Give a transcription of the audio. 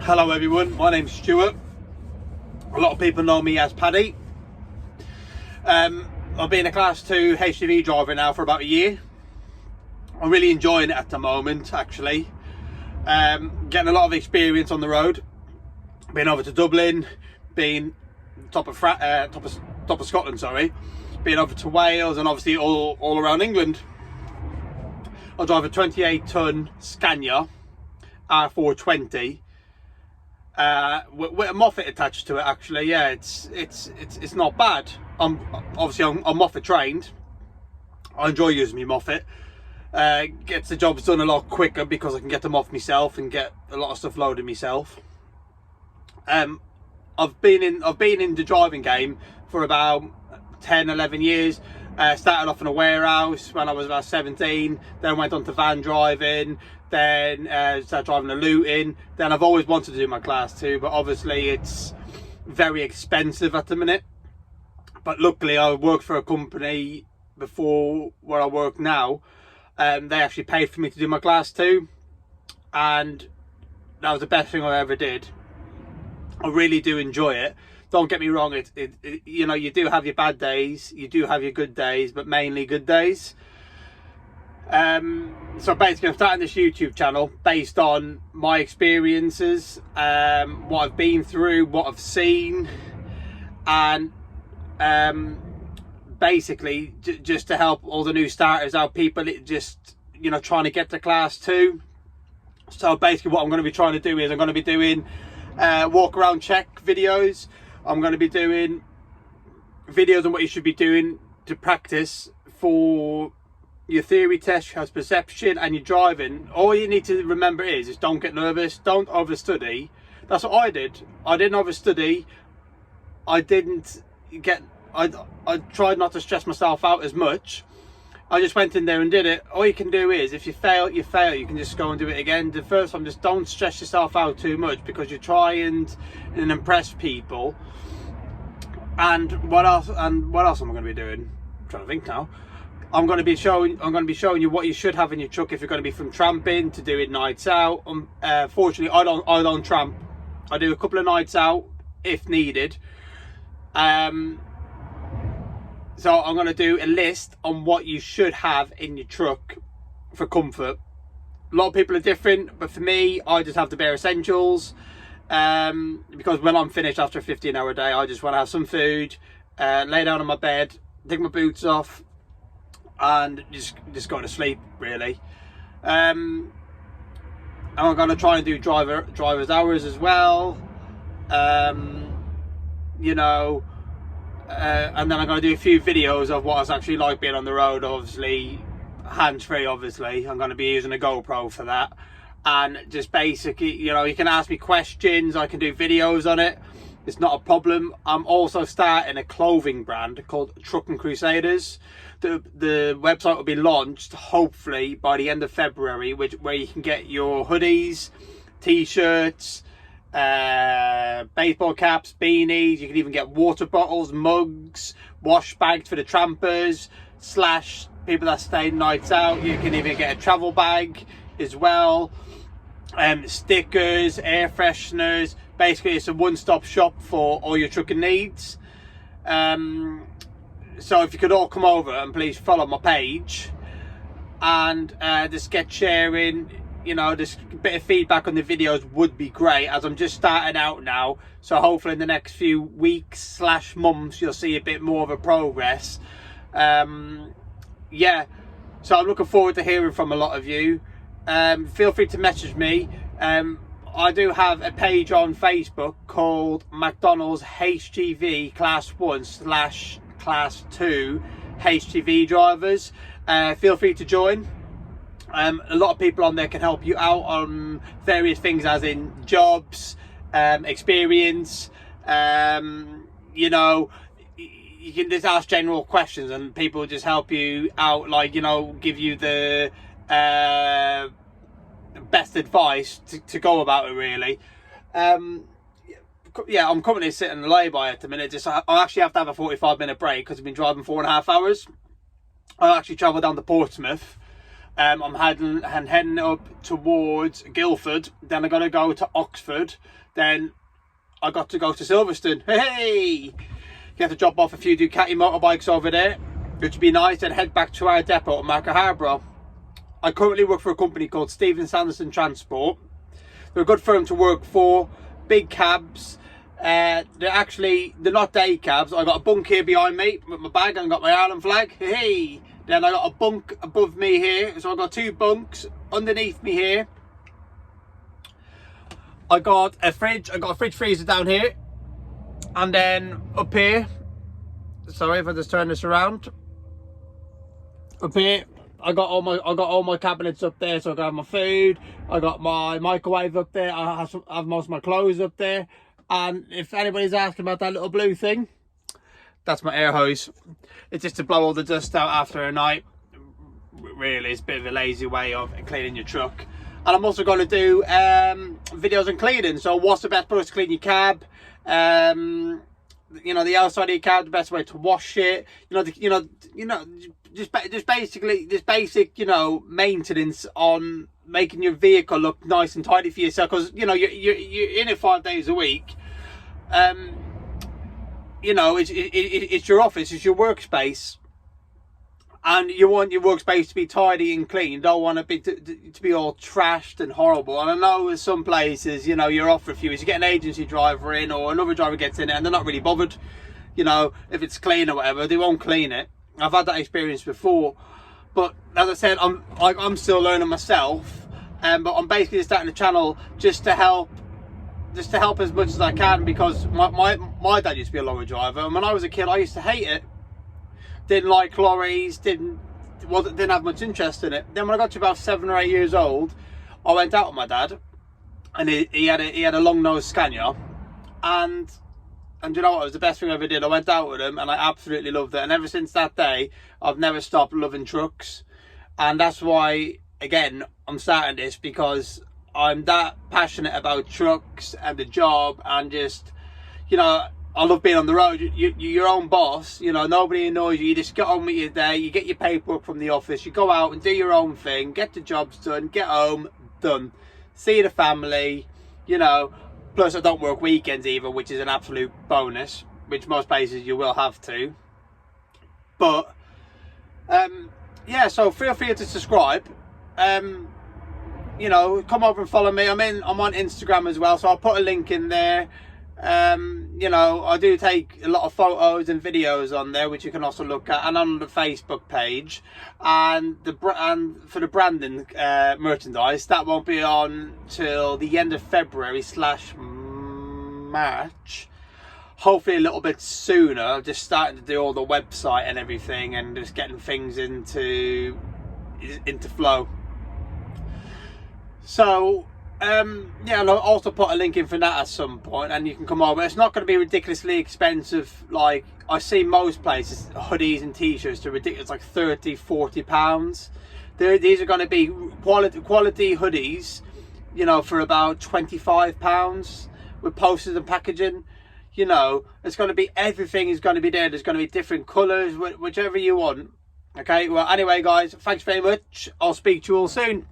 Hello everyone, my name's Stuart. A lot of people know me as Paddy. I've been a class 2 HGV driver now for about a year. I'm really enjoying it at the moment, actually. Getting a lot of experience on the road. Been over to Dublin, been top of Scotland, sorry. Been over to Wales and obviously all around England. I drive a 28-ton Scania R420 with a Moffat attached to it. Actually, yeah, it's not bad. I'm Moffat trained. I enjoy using my Moffat. Gets the jobs done a lot quicker because I can get them off myself and get a lot of stuff loaded myself. I've been in the driving game for about 10-11 years. Started off in a warehouse when I was about 17, then went on to van driving, then started driving a Luton. Then I've always wanted to do my class 2, but obviously it's very expensive at the minute. But luckily I worked for a company before where I work now. They actually paid for me to do my class 2, and that was the best thing I ever did. I really do enjoy it. Don't get me wrong, you know, you do have your bad days, you do have your good days, but mainly good days. So basically I'm starting this YouTube channel based on my experiences, what I've been through, what I've seen, and basically just to help all the new starters out, people just, you know, trying to get to class 2. So basically what I'm going to be trying to do is I'm going to be doing walk around check videos. I'm going to be doing videos on what you should be doing to practice for your theory test, your perception and your driving. All you need to remember is don't get nervous, don't overstudy. That's what I did. I didn't overstudy. I tried not to stress myself out as much. I just went in there and did it. All you can do is, if you fail, you fail. You can just go and do it again. The first time, just don't stress yourself out too much, because you try and impress people. And what else? And what else am I going to be doing? I'm trying to think now. I'm going to be showing you what you should have in your truck if you're going to be from tramping to doing nights out. Fortunately, I don't tramp. I do a couple of nights out if needed. So I'm going to do a list on what you should have in your truck for comfort. A lot of people are different, but for me, I just have the bare essentials. Because when I'm finished after a 15-hour day, I just want to have some food, lay down on my bed, take my boots off, and just go to sleep, really. And I'm going to try and do driver's hours as well. You know. And then I'm going to do a few videos of what it's actually like being on the road. Obviously hands-free, obviously I'm going to be using a GoPro for that, and just basically, you know, you can ask me questions, I can do videos on it, it's not a problem. I'm also starting a clothing brand called Truckin Crusaders. The website will be launched hopefully by the end of February, where you can get your hoodies, t-shirts, baseball caps, beanies. You can even get water bottles, mugs, wash bags for the trampers / people that stay nights out. You can even get a travel bag as well, stickers, air fresheners. Basically it's a one-stop shop for all your trucking needs. So if you could all come over and please follow my page and just get sharing. You know, just a bit of feedback on the videos would be great, as I'm just starting out now. So hopefully in the next few weeks / months you'll see a bit more of a progress. Yeah, so I'm looking forward to hearing from a lot of you. Feel free to message me. I do have a page on Facebook called McDonald's HGV Class 1 / Class 2 HGV drivers. Feel free to join. A lot of people on there can help you out on various things, as in jobs, experience. You know, you can just ask general questions and people just help you out, like, you know, give you the best advice to go about it, really. Yeah, I'm currently sitting in a lay-by at the minute. I actually have to have a 45-minute break because I've been driving 4.5 hours. I actually travelled down to Portsmouth I'm heading up towards Guildford. Then I got to go to Oxford. Then I got to go to Silverstone. Hey! You have to drop off a few Ducati motorbikes over there, which would be nice, and head back to our depot at Market Harborough. I currently work for a company called Stephen Sanderson Transport. They're a good firm to work for. Big cabs. They're not day cabs. I got a bunk here behind me with my bag, and got my Ireland flag. Hey! Then I got a bunk above me here, so I got 2 bunks underneath me here. I got a fridge. I got a fridge freezer down here, and then up here. Sorry if I just turn this around. Up here, I got all my cabinets up there, so I got my food. I got my microwave up there. I have most of my clothes up there. And if anybody's asking about that little blue thing, that's my air hose. It's just to blow all the dust out after a night. Really, it's a bit of a lazy way of cleaning your truck. And I'm also going to do videos on cleaning. So what's the best place to clean your cab? You know, the outside of your cab, the best way to wash it. Just basic, you know, maintenance on making your vehicle look nice and tidy for yourself. Because you know you're in it 5 days a week. You know, it's your office, it's your workspace, and you want your workspace to be tidy and clean. You don't want it to be all trashed and horrible. And I know in some places, you know, you're off for a few weeks, you get an agency driver in, or another driver gets in it, and they're not really bothered. You know, if it's clean or whatever, they won't clean it. I've had that experience before. But as I said, I'm still learning myself, but I'm basically starting the channel just to help as much as I can, because my dad used to be a lorry driver, and when I was a kid I used to hate it. Didn't like lorries, didn't have much interest in it. Then when I got to about 7 or 8 years old, I went out with my dad, and he had a long nose Scania, and you know what, it was the best thing I ever did. I went out with him and I absolutely loved it, and ever since that day I've never stopped loving trucks. And that's why, again, I'm starting this, because I'm that passionate about trucks and the job, and just, you know, I love being on the road. You're your own boss, you know, nobody annoys you. You just get on with your day, you get your paperwork from the office, you go out and do your own thing, get the jobs done, get home, done. See the family, you know. Plus I don't work weekends either, which is an absolute bonus, which most places you will have to. But, yeah, so feel free to subscribe. You know, come over and follow me. I'm on Instagram as well, so I'll put a link in there. You know, I do take a lot of photos and videos on there, which you can also look at, and on the Facebook page. And for the branding merchandise, that won't be on till the end of February / March. Hopefully a little bit sooner. Just starting to do all the website and everything, and just getting things into flow. So yeah, and I'll also put a link in for that at some point, and you can come over. It's not going to be ridiculously expensive. Like I see most places, hoodies and t-shirts, they're ridiculous, like £30-40. These are going to be quality hoodies, you know, for about £25 with posters and packaging. You know, it's going to be, everything is going to be there. There's going to be different colours, whichever you want. Okay, well, anyway guys, thanks very much. I'll speak to you all soon.